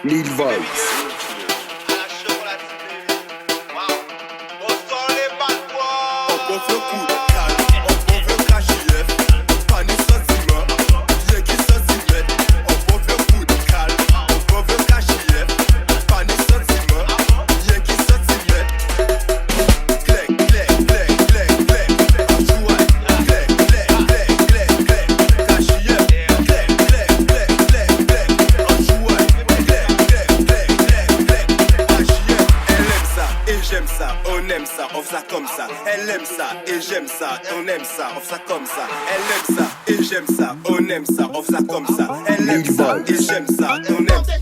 Lil Vibes. J'aime ça, on aime ça, on fait ça comme ça. Elle aime ça et j'aime ça, on aime ça, on fait ça comme ça. Elle aime ça et j'aime ça, on aime ça, on fait ça comme ça. Elle aime ça et j'aime ça, on aime ça.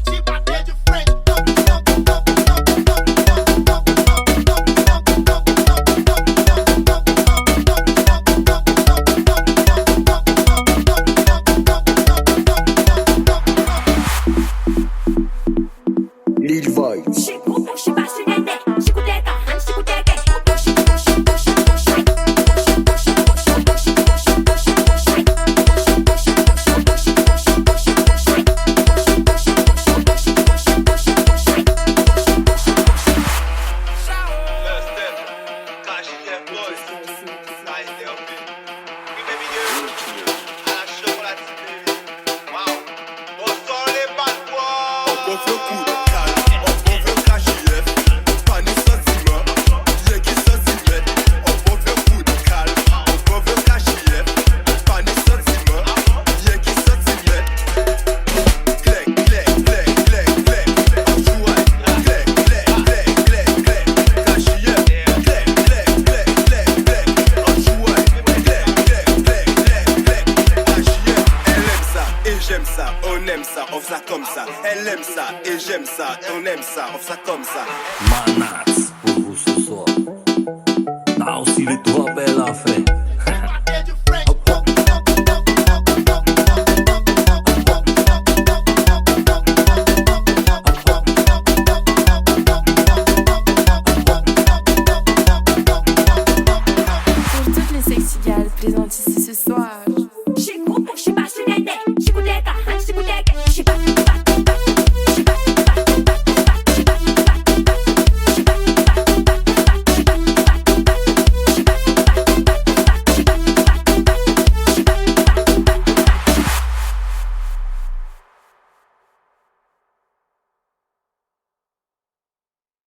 Lil Vibes. J'aime ça, on aime ça, on fait ça comme ça. Elle aime ça et j'aime ça, on aime ça, on fait ça comme ça. Manats, pour vous ce soir. Now, si les trois belles affaires.